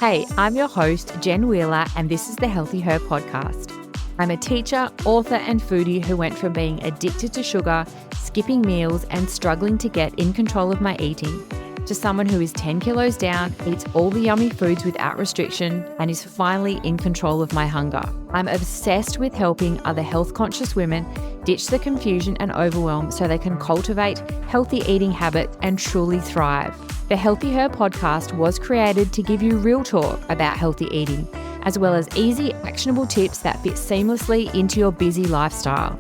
Hey, I'm your host, Jen Wheeler, and this is the Healthy Her podcast. I'm a teacher, author, and foodie who went from being addicted to sugar, skipping meals, and struggling to get in control of my eating, to someone who is 10 kilos down, eats all the yummy foods without restriction, and is finally in control of my hunger. I'm obsessed with helping other health-conscious women ditch the confusion and overwhelm so they can cultivate healthy eating habits and truly thrive. The Healthy Her podcast was created to give you real talk about healthy eating, as well as easy, actionable tips that fit seamlessly into your busy lifestyle.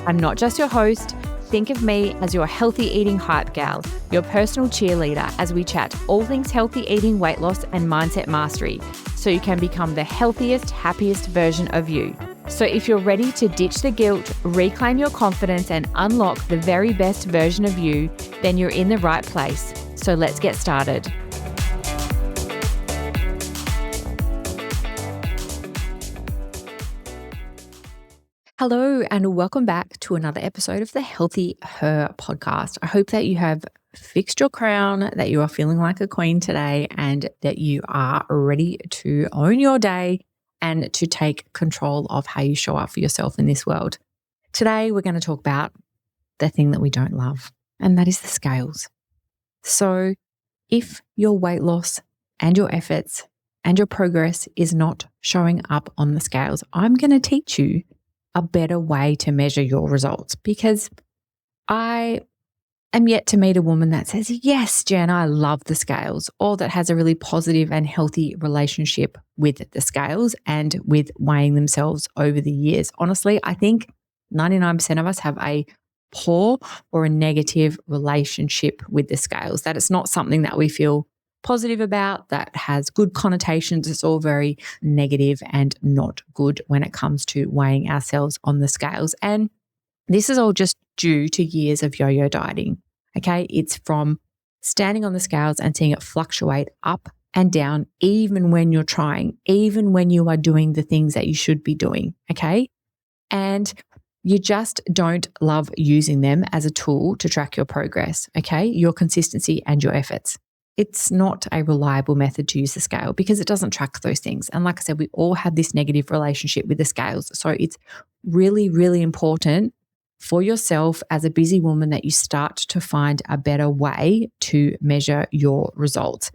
I'm not just your host. Think of me as your healthy eating hype gal, your personal cheerleader as we chat all things healthy eating, weight loss, and mindset mastery, so you can become the healthiest, happiest version of you. So if you're ready to ditch the guilt, reclaim your confidence, and unlock the very best version of you, then you're in the right place. So let's get started. Hello, and welcome back to another episode of the Healthy Her podcast. I hope that you have fixed your crown, that you are feeling like a queen today, and that you are ready to own your day and to take control of how you show up for yourself in this world. Today, we're going to talk about the thing that we don't love, and that is the scales. So if your weight loss and your efforts and your progress is not showing up on the scales, I'm going to teach you a better way to measure your results, because I am yet to meet a woman that says, yes, Jen, I love the scales, or that has a really positive and healthy relationship with the scales and with weighing themselves over the years. Honestly, I think 99% of us have a poor or a negative relationship with the scales, that it's not something that we feel positive about, that has good connotations. It's all very negative and not good when it comes to weighing ourselves on the scales. And this is all just due to years of yo-yo dieting. Okay. It's from standing on the scales and seeing it fluctuate up and down, even when you're trying, even when you are doing the things that you should be doing. Okay. And you just don't love using them as a tool to track your progress. Okay. Your consistency and your efforts. It's not a reliable method to use the scale because it doesn't track those things. And like I said, we all have this negative relationship with the scales. So it's really, really important for yourself as a busy woman that you start to find a better way to measure your results.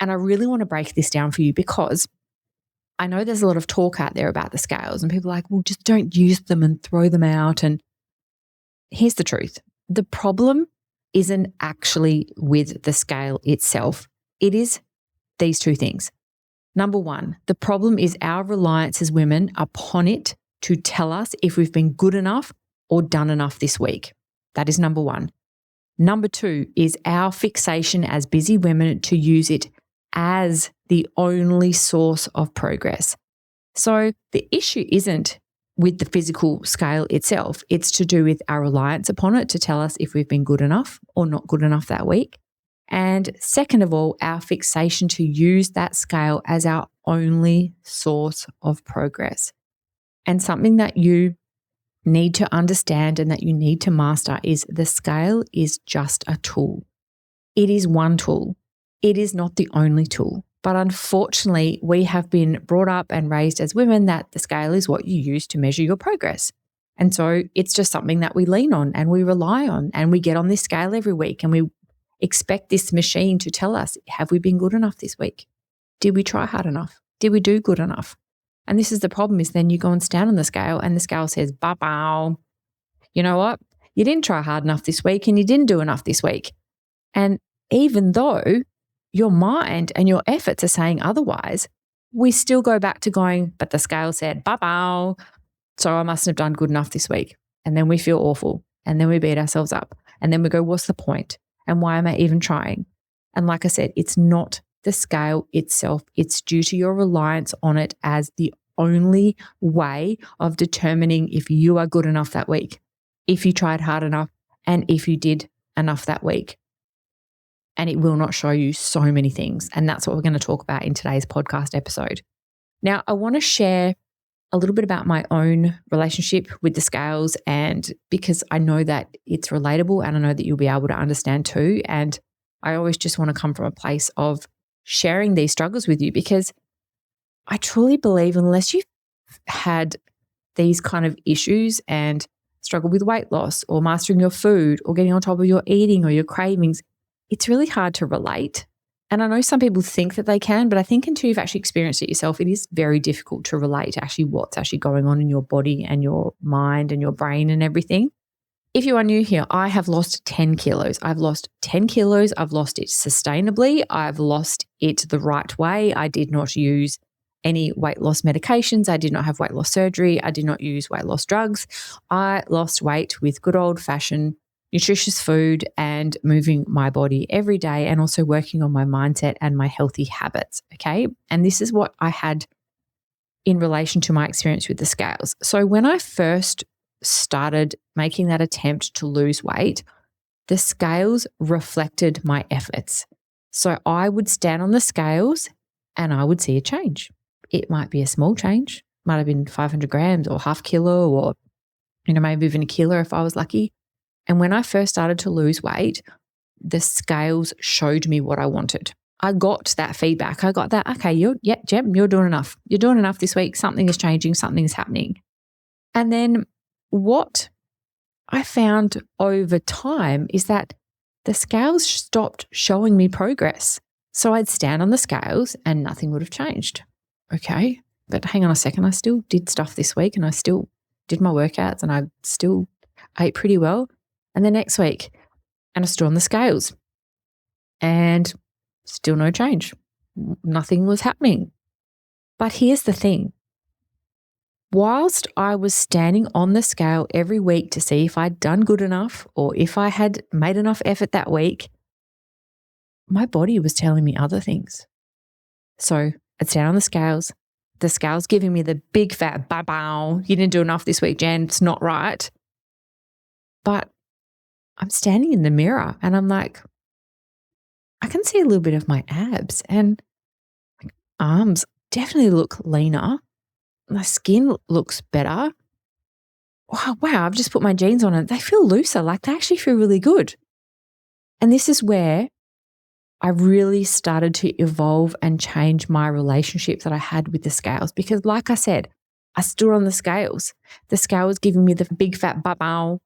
And I really want to break this down for you because I know there's a lot of talk out there about the scales and people are like, well, just don't use them and throw them out. And here's the truth. The problem isn't actually with the scale itself. It is these two things. Number one, the problem is our reliance as women upon it to tell us if we've been good enough or done enough this week. That is number one. Number two is our fixation as busy women to use it as the only source of progress. So the issue isn't with the physical scale itself. It's to do with our reliance upon it to tell us if we've been good enough or not good enough that week. And second of all, our fixation to use that scale as our only source of progress. And something that you need to understand and that you need to master is the scale is just a tool. It is one tool. It is not the only tool. But unfortunately, we have been brought up and raised as women that the scale is what you use to measure your progress. And so it's just something that we lean on and we rely on, and we get on this scale every week and we expect this machine to tell us, have we been good enough this week? Did we try hard enough? Did we do good enough? And this is the problem, is then you go and stand on the scale and the scale says, bow. You know what? You didn't try hard enough this week and you didn't do enough this week. And even though your mind and your efforts are saying otherwise, we still go back to going, but the scale said, bow. So I mustn't have done good enough this week. And then we feel awful. And then we beat ourselves up. And then we go, what's the point? And why am I even trying? And like I said, it's not the scale itself. It's due to your reliance on it as the only way of determining if you are good enough that week, if you tried hard enough, and if you did enough that week. And it will not show you so many things. And that's what we're going to talk about in today's podcast episode. Now, I want to share a little bit about my own relationship with the scales, and because I know that it's relatable and I know that you'll be able to understand too. And I always just want to come from a place of sharing these struggles with you because I truly believe unless you've had these kind of issues and struggle with weight loss or mastering your food or getting on top of your eating or your cravings, it's really hard to relate. And I know some people think that they can, but I think until you've actually experienced it yourself, it is very difficult to relate to actually what's actually going on in your body and your mind and your brain and everything. If you are new here, I have lost 10 kilos. I've lost 10 kilos. I've lost it sustainably. I've lost it the right way. I did not use any weight loss medications. I did not have weight loss surgery. I did not use weight loss drugs. I lost weight with good old fashioned nutritious food and moving my body every day and also working on my mindset and my healthy habits. Okay. And this is what I had in relation to my experience with the scales. So when I first started making that attempt to lose weight, the scales reflected my efforts. So I would stand on the scales and I would see a change. It might be a small change, might have been 500 grams or half kilo or, maybe even a kilo if I was lucky. And when I first started to lose weight, the scales showed me what I wanted. I got that feedback. I got that, okay, Jem, you're doing enough. You're doing enough this week. Something is changing. Something is happening. And then what I found over time is that the scales stopped showing me progress. So I'd stand on the scales and nothing would have changed. Okay, but hang on a second. I still did stuff this week and I still did my workouts and I still ate pretty well. And the next week, and I stood on the scales and still no change. Nothing was happening. But here's the thing. Whilst I was standing on the scale every week to see if I'd done good enough or if I had made enough effort that week, my body was telling me other things. So I'd stand on the scales giving me the big fat bow, you didn't do enough this week, Jan, it's not right. But I'm standing in the mirror and I'm like, I can see a little bit of my abs and my arms definitely look leaner. My skin looks better. Wow, I've just put my jeans on and they feel looser. Like they actually feel really good. And this is where I really started to evolve and change my relationship that I had with the scales. Because like I said, I stood on the scales. The scale was giving me the big fat bow,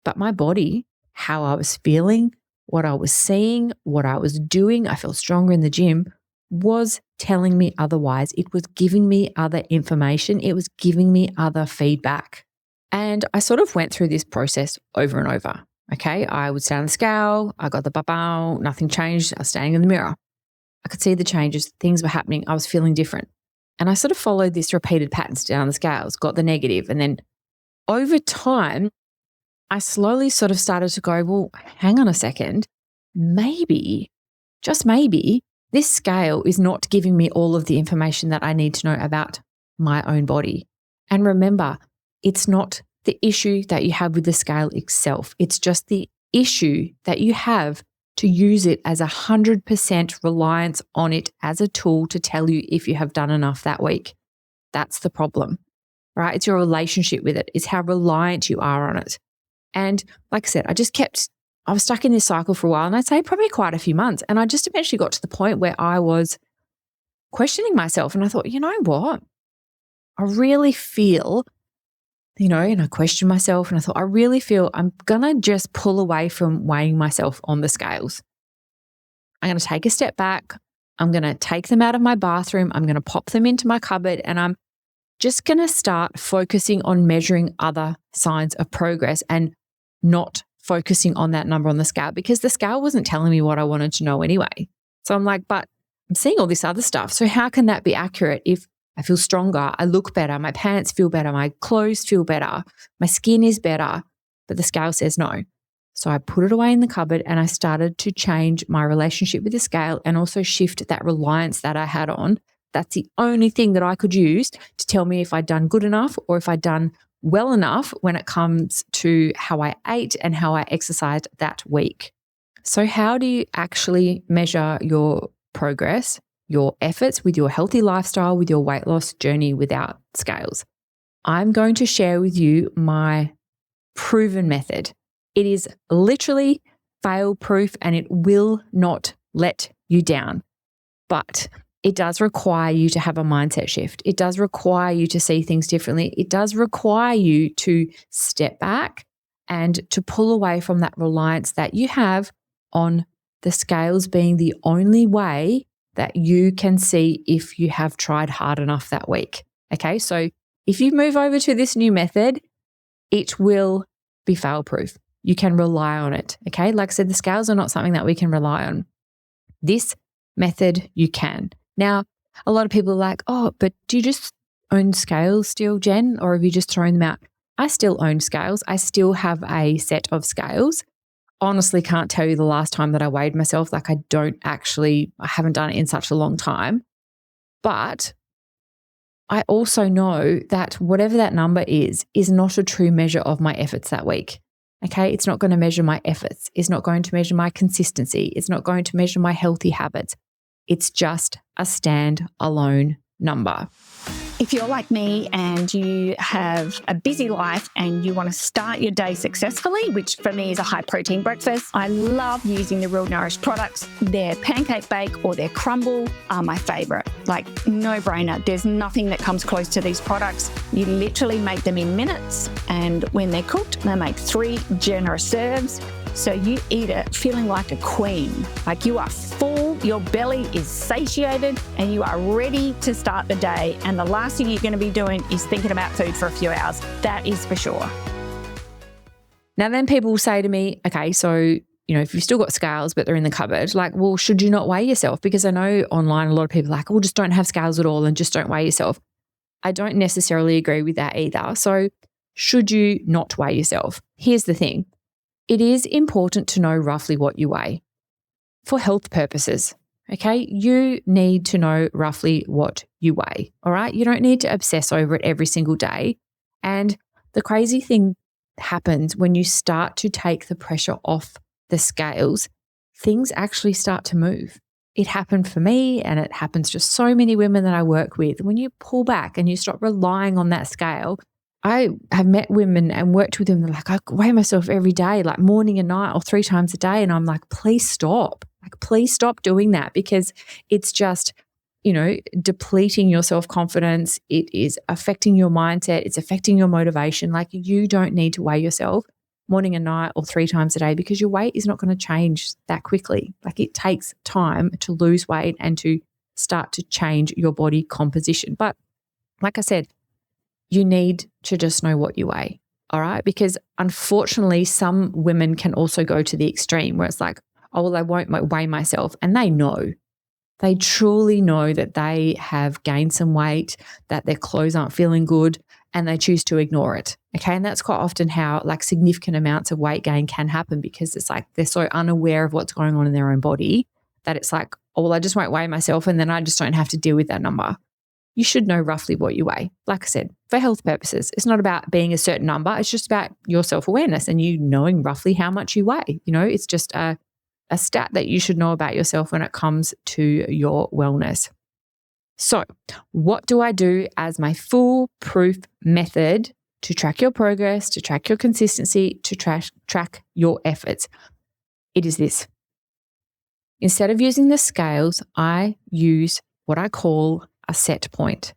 but my body, how I was feeling, what I was seeing, what I was doing, I felt stronger in the gym, was telling me otherwise. It was giving me other information. It was giving me other feedback. And I sort of went through this process over and over. Okay, I would stand on the scale. I got the bow, nothing changed. I was standing in the mirror. I could see the changes. Things were happening. I was feeling different. And I sort of followed this repeated pattern, down on the scales, got the negative. And then over time, I slowly sort of started to go, well, hang on a second. Maybe, just maybe, this scale is not giving me all of the information that I need to know about my own body. And remember, it's not the issue that you have with the scale itself. It's just the issue that you have to use it as 100% reliance on it as a tool to tell you if you have done enough that week. That's the problem, right? It's your relationship with it. It's how reliant you are on it. And like I said, I was stuck in this cycle for a while, and I'd say probably quite a few months. And I just eventually got to the point where I was questioning myself and I thought, you know what? I really feel, and I questioned myself and I thought, I really feel I'm going to just pull away from weighing myself on the scales. I'm going to take a step back. I'm going to take them out of my bathroom. I'm going to pop them into my cupboard and I'm just going to start focusing on measuring other signs of progress and not focusing on that number on the scale, because the scale wasn't telling me what I wanted to know anyway. So I'm like, but I'm seeing all this other stuff. So how can that be accurate if I feel stronger, I look better, my pants feel better, my clothes feel better, my skin is better, but the scale says no. So I put it away in the cupboard and I started to change my relationship with the scale and also shift that reliance that I had on. That's the only thing that I could use to tell me if I'd done good enough or if I'd done well enough when it comes to how I ate and how I exercised that week. So how do you actually measure your progress, your efforts with your healthy lifestyle, with your weight loss journey without scales? I'm going to share with you my proven method. It is literally fail proof and it will not let you down. But it does require you to have a mindset shift. It does require you to see things differently. It does require you to step back and to pull away from that reliance that you have on the scales being the only way that you can see if you have tried hard enough that week. Okay, so if you move over to this new method, it will be fail-proof. You can rely on it. Okay, like I said, the scales are not something that we can rely on. This method, you can. Now, a lot of people are like, oh, but do you just own scales still, Jen? Or have you just thrown them out? I still own scales. I still have a set of scales. Honestly, can't tell you the last time that I weighed myself. Like I haven't done it in such a long time. But I also know that whatever that number is not a true measure of my efforts that week. Okay, it's not going to measure my efforts. It's not going to measure my consistency. It's not going to measure my healthy habits. It's just a stand-alone number. If you're like me and you have a busy life and you want to start your day successfully, which for me is a high protein breakfast, I love using the Real Nourish products. Their pancake bake or their crumble are my favorite. Like no brainer. There's nothing that comes close to these products. You literally make them in minutes, and when they're cooked, they make 3 generous serves. So you eat it feeling like a queen, like you are full, your belly is satiated, and you are ready to start the day. And the last thing you're going to be doing is thinking about food for a few hours. That is for sure. Now then people will say to me, okay, so, if you've still got scales, but they're in the cupboard, like, well, should you not weigh yourself? Because I know online a lot of people are like, well, just don't have scales at all and just don't weigh yourself. I don't necessarily agree with that either. So should you not weigh yourself? Here's the thing. It is important to know roughly what you weigh for health purposes. Okay, you need to know roughly what you weigh. All right, you don't need to obsess over it every single day. And the crazy thing happens when you start to take the pressure off the scales, things actually start to move. It happened for me, and it happens to so many women that I work with. When you pull back and you stop relying on that scale, I have met women and worked with them. They're like, I weigh myself every day, like morning and night or 3 times a day. And I'm like, please stop. Like, please stop doing that, because it's just, depleting your self-confidence. It is affecting your mindset. It's affecting your motivation. Like, you don't need to weigh yourself morning and night or 3 times a day, because your weight is not going to change that quickly. Like, it takes time to lose weight and to start to change your body composition. But like I said, you need to just know what you weigh, all right? Because unfortunately, some women can also go to the extreme where it's like, oh, well, I won't weigh myself. And they truly know that they have gained some weight, that their clothes aren't feeling good, and they choose to ignore it, okay? And that's quite often how like significant amounts of weight gain can happen, because it's like they're so unaware of what's going on in their own body that it's like, oh, well, I just won't weigh myself, and then I just don't have to deal with that number. You should know roughly what you weigh. Like I said, for health purposes, it's not about being a certain number. It's just about your self-awareness and you knowing roughly how much you weigh. It's just a stat that you should know about yourself when it comes to your wellness. So what do I do as my foolproof method to track your progress, to track your consistency, to track your efforts? It is this. Instead of using the scales, I use what I call a set point.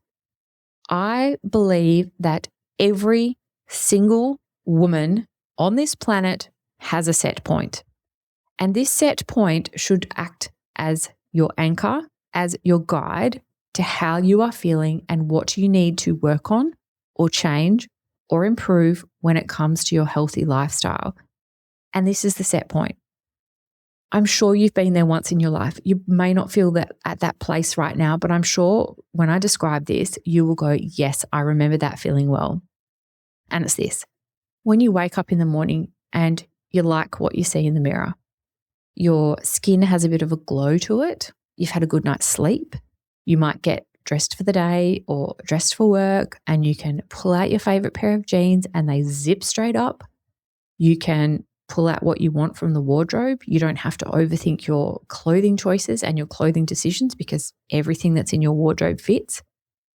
I believe that every single woman on this planet has a set point. And this set point should act as your anchor, as your guide to how you are feeling and what you need to work on or change or improve when it comes to your healthy lifestyle. And this is the set point. I'm sure you've been there once in your life. You may not feel that at that place right now, but I'm sure when I describe this, you will go, yes, I remember that feeling well. And it's this. When you wake up in the morning and you like what you see in the mirror, your skin has a bit of a glow to it. You've had a good night's sleep. You might get dressed for the day or dressed for work, and you can pull out your favorite pair of jeans and they zip straight up. You can pull out what you want from the wardrobe. You don't have to overthink your clothing choices and your clothing decisions, because everything that's in your wardrobe fits.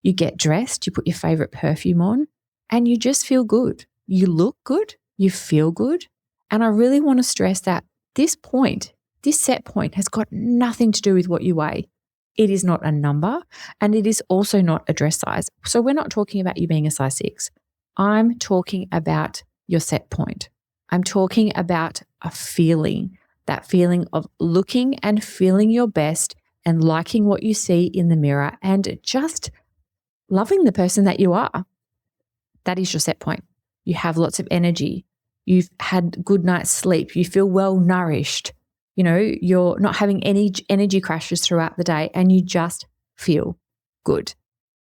You get dressed, you put your favorite perfume on, and you just feel good. You look good, you feel good. And I really want to stress that this set point has got nothing to do with what you weigh. It is not a number, and it is also not a dress size. So we're not talking about you being a size 6. I'm talking about your set point. I'm talking about a feeling, that feeling of looking and feeling your best and liking what you see in the mirror and just loving the person that you are. That is your set point. You have lots of energy. You've had good night's sleep. You feel well nourished. You know, you're not having any energy crashes throughout the day and you just feel good.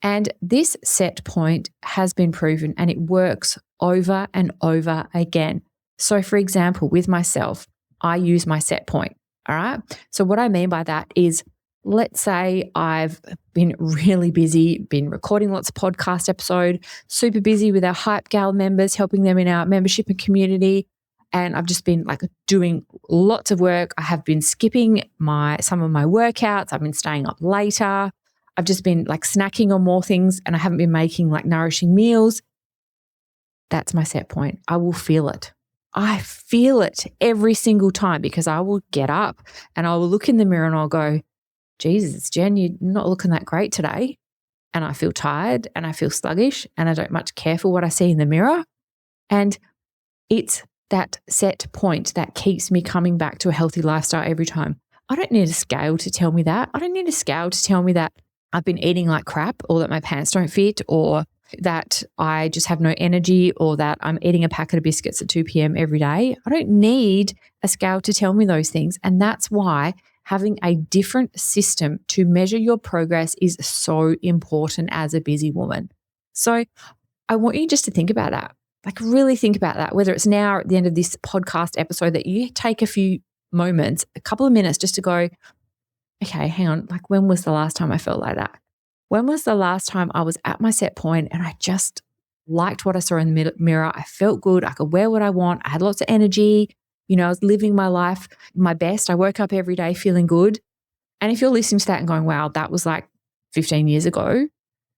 And this set point has been proven and it works over and over again. So for example, with myself, I use my set point. All right. So what I mean by that is, let's say I've been really busy, been recording lots of podcast episodes, super busy with our Hype Gal members, helping them in our membership and community. And I've just been like doing lots of work. I have been skipping some of my workouts. I've been staying up later. I've just been like snacking on more things and I haven't been making like nourishing meals. That's my set point. I will feel it. I feel it every single time because I will get up and I will look in the mirror and I'll go, Jesus, Jen, you're not looking that great today. And I feel tired and I feel sluggish and I don't much care for what I see in the mirror. And it's that set point that keeps me coming back to a healthy lifestyle every time. I don't need a scale to tell me that. I don't need a scale to tell me that I've been eating like crap or that my pants don't fit or that I just have no energy or that I'm eating a packet of biscuits at 2 p.m. every day. I don't need a scale to tell me those things. And that's why having a different system to measure your progress is so important as a busy woman. So I want you just to think about that. Like really think about that, whether it's now or at the end of this podcast episode, that you take a few moments, a couple of minutes just to go, okay, hang on, like when was the last time I felt like that? When was the last time I was at my set point and I just liked what I saw in the mirror? I felt good. I could wear what I want. I had lots of energy. You know, I was living my life my best. I woke up every day feeling good. And if you're listening to that and going, wow, that was like 15 years ago,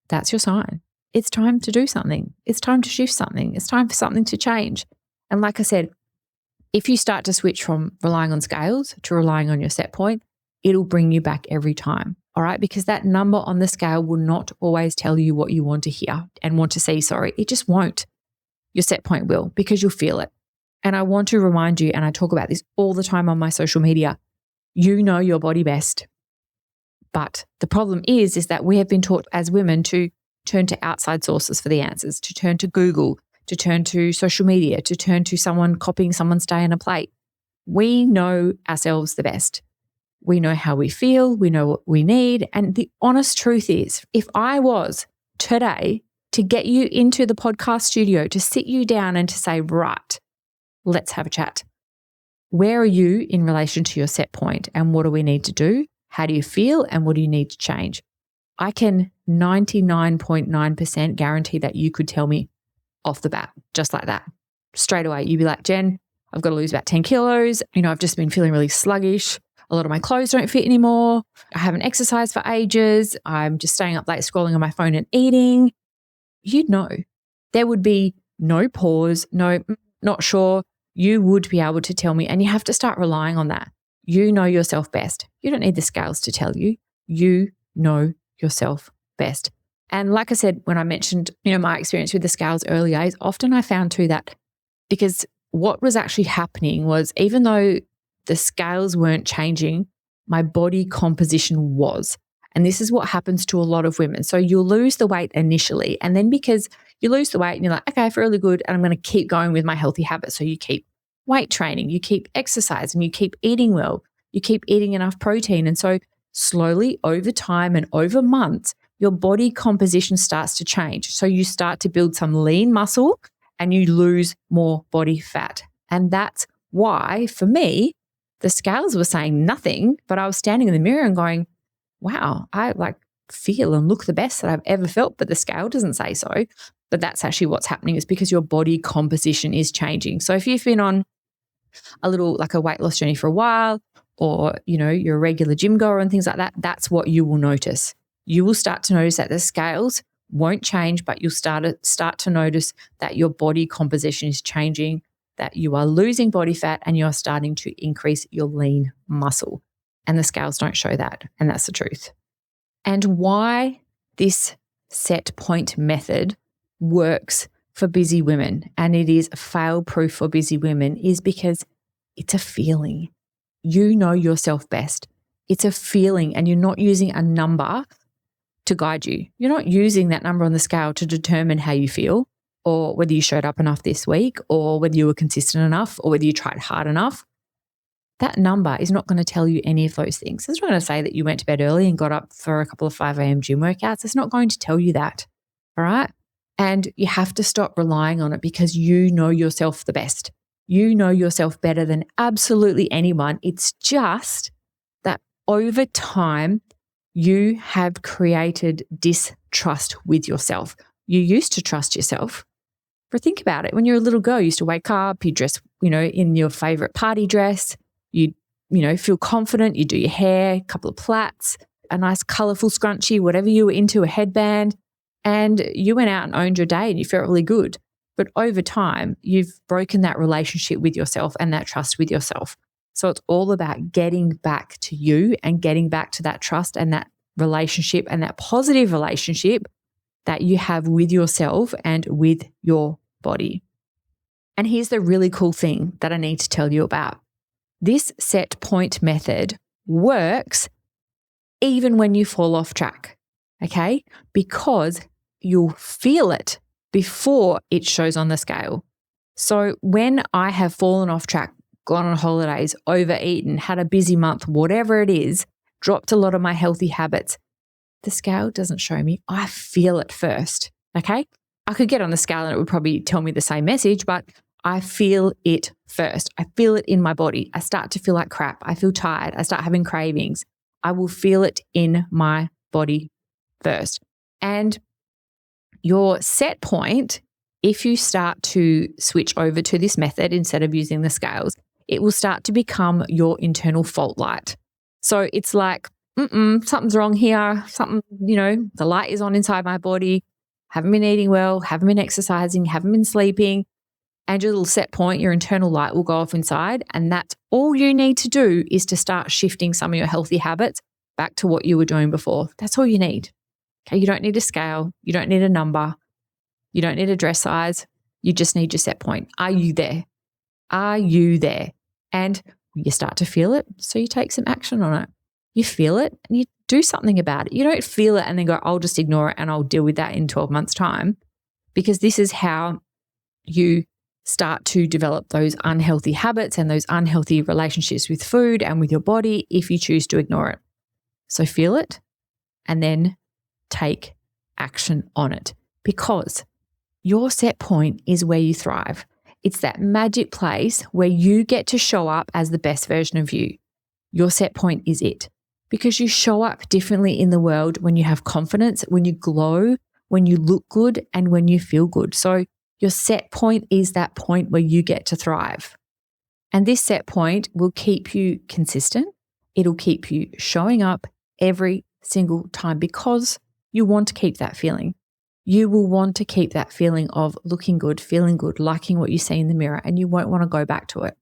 that's your sign. It's time to do something. It's time to shift something. It's time for something to change. And like I said, if you start to switch from relying on scales to relying on your set point, it'll bring you back every time. All right. Because that number on the scale will not always tell you what you want to hear and want to see. It just won't. Your set point will, because you'll feel it. And I want to remind you, and I talk about this all the time on my social media, you know your body best. But the problem is that we have been taught as women to turn to outside sources for the answers, to turn to Google, to turn to social media, to turn to someone copying someone's day on a plate. We know ourselves the best. We know how we feel. We know what we need. And the honest truth is, if I was today to get you into the podcast studio, to sit you down and to say, right, let's have a chat. Where are you in relation to your set point and what do we need to do? How do you feel and what do you need to change? I can 99.9% guarantee that you could tell me off the bat, just like that, straight away. You'd be like, Jen, I've got to lose about 10 kilos. You know, I've just been feeling really sluggish. A lot of my clothes don't fit anymore. I haven't exercised for ages. I'm just staying up late scrolling on my phone and eating. You'd know. There would be no pause, no, not sure. You would be able to tell me, and you have to start relying on that. You know yourself best. You don't need the scales to tell you. You know yourself best. And like I said, when I mentioned, my experience with the scales earlier, is often I found too that because what was actually happening was, even though the scales weren't changing, my body composition was. And this is what happens to a lot of women. So you'll lose the weight initially. And then because you lose the weight and you're like, okay, I feel really good and I'm going to keep going with my healthy habits. So you keep weight training, you keep exercising, you keep eating well, you keep eating enough protein. And so slowly over time and over months, your body composition starts to change. So you start to build some lean muscle and you lose more body fat. And that's why, for me, the scales were saying nothing, but I was standing in the mirror and going, wow, I feel and look the best that I've ever felt, but the scale doesn't say so. But that's actually what's happening, is because your body composition is changing. So if you've been on a little a weight loss journey for a while, or, you're a regular gym goer and things like that, that's what you will notice. You will start to notice that the scales won't change, but you'll start to notice that your body composition is changing, that you are losing body fat and you are starting to increase your lean muscle. And the scales don't show that. And that's the truth. And why this set point method works for busy women, and it is fail-proof for busy women, is because it's a feeling. You know yourself best. It's a feeling, and you're not using a number to guide you. You're not using that number on the scale to determine how you feel, or whether you showed up enough this week, or whether you were consistent enough, or whether you tried hard enough. That number is not going to tell you any of those things. It's not going to say that you went to bed early and got up for a couple of 5 a.m. gym workouts. It's not going to tell you that. All right. And you have to stop relying on it, because you know yourself the best. You know yourself better than absolutely anyone. It's just that over time, you have created distrust with yourself. You used to trust yourself. But think about it. When you're a little girl, you used to wake up, you dress, in your favorite party dress. You feel confident. You do your hair, a couple of plaits, a nice colorful scrunchie, whatever you were into, a headband. And you went out and owned your day and you felt really good. But over time, you've broken that relationship with yourself and that trust with yourself. So it's all about getting back to you and getting back to that trust and that relationship and that positive relationship that you have with yourself and with your body. And here's the really cool thing that I need to tell you about. This set point method works even when you fall off track, okay? Because you'll feel it before it shows on the scale. So when I have fallen off track, gone on holidays, overeaten, had a busy month, whatever it is, dropped a lot of my healthy habits, the scale doesn't show me. I feel it first, okay? I could get on the scale and it would probably tell me the same message, but I feel it first. I feel it in my body. I start to feel like crap. I feel tired. I start having cravings. I will feel it in my body first. And your set point, if you start to switch over to this method instead of using the scales, it will start to become your internal fault light. So it's like, something's wrong here. Something, the light is on inside my body. Haven't been eating well, haven't been exercising, haven't been sleeping. And your little set point, your internal light will go off inside. And that's all you need to do, is to start shifting some of your healthy habits back to what you were doing before. That's all you need. Okay, you don't need a scale. You don't need a number. You don't need a dress size. You just need your set point. Are you there? Are you there? And you start to feel it, so you take some action on it. You feel it and you do something about it. You don't feel it and then go, I'll just ignore it and I'll deal with that in 12 months' time, because this is how you start to develop those unhealthy habits and those unhealthy relationships with food and with your body if you choose to ignore it. So feel it and then take action on it, because your set point is where you thrive. It's that magic place where you get to show up as the best version of you. Your set point is it, because you show up differently in the world when you have confidence, when you glow, when you look good, and when you feel good. So your set point is that point where you get to thrive. And this set point will keep you consistent. It'll keep you showing up every single time, because you want to keep that feeling. You will want to keep that feeling of looking good, feeling good, liking what you see in the mirror, and you won't want to go back to it.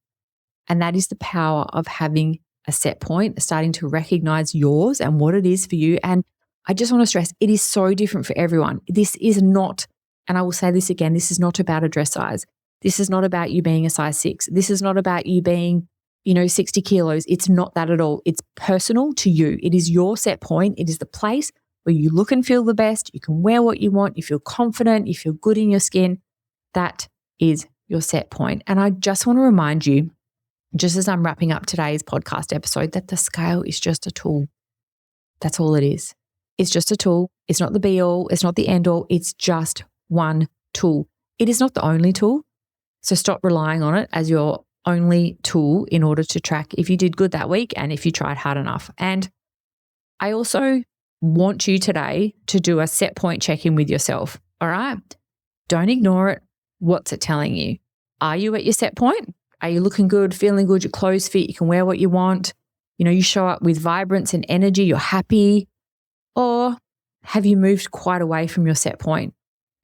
And that is the power of having a set point, starting to recognize yours and what it is for you. And I just want to stress, it is so different for everyone. This is not, and I will say this again, this is not about a dress size. This is not about you being a size 6. This is not about you being, 60 kilos. It's not that at all. It's personal to you. It is your set point. It is the place where you look and feel the best. You can wear what you want. You feel confident. You feel good in your skin. That is your set point. And I just want to remind you, just as I'm wrapping up today's podcast episode, that the scale is just a tool. That's all it is. It's just a tool. It's not the be all. It's not the end all. It's just one tool. It is not the only tool. So stop relying on it as your only tool in order to track if you did good that week and if you tried hard enough. And I also want you today to do a set point check-in with yourself. All right? Don't ignore it. What's it telling you? Are you at your set point? Are you looking good, feeling good, your clothes fit, you can wear what you want? You show up with vibrance and energy, you're happy? Or have you moved quite away from your set point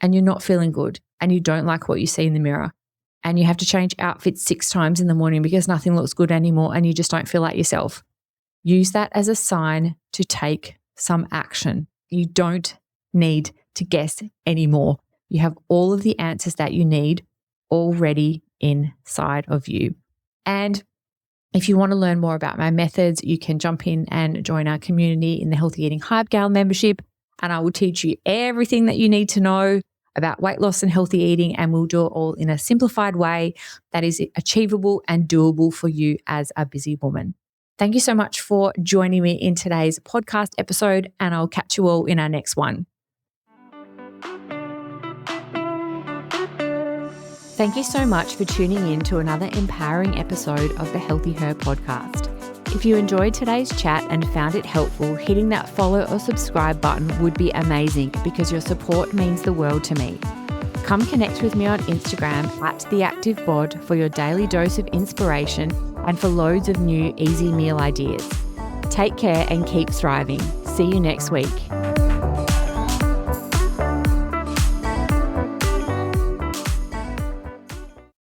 and you're not feeling good and you don't like what you see in the mirror and you have to change outfits 6 times in the morning because nothing looks good anymore and you just don't feel like yourself? Use that as a sign to take some action. You don't need to guess anymore. You have all of the answers that you need already inside of you. And if you want to learn more about my methods, you can jump in and join our community in the Healthy Eating Hype Gal membership. And I will teach you everything that you need to know about weight loss and healthy eating. And we'll do it all in a simplified way that is achievable and doable for you as a busy woman. Thank you so much for joining me in today's podcast episode, and I'll catch you all in our next one. Thank you so much for tuning in to another empowering episode of the Healthy Her podcast. If you enjoyed today's chat and found it helpful, hitting that follow or subscribe button would be amazing because your support means the world to me. Come connect with me on Instagram @TheActiveBod for your daily dose of inspiration and for loads of new easy meal ideas. Take care and keep thriving. See you next week.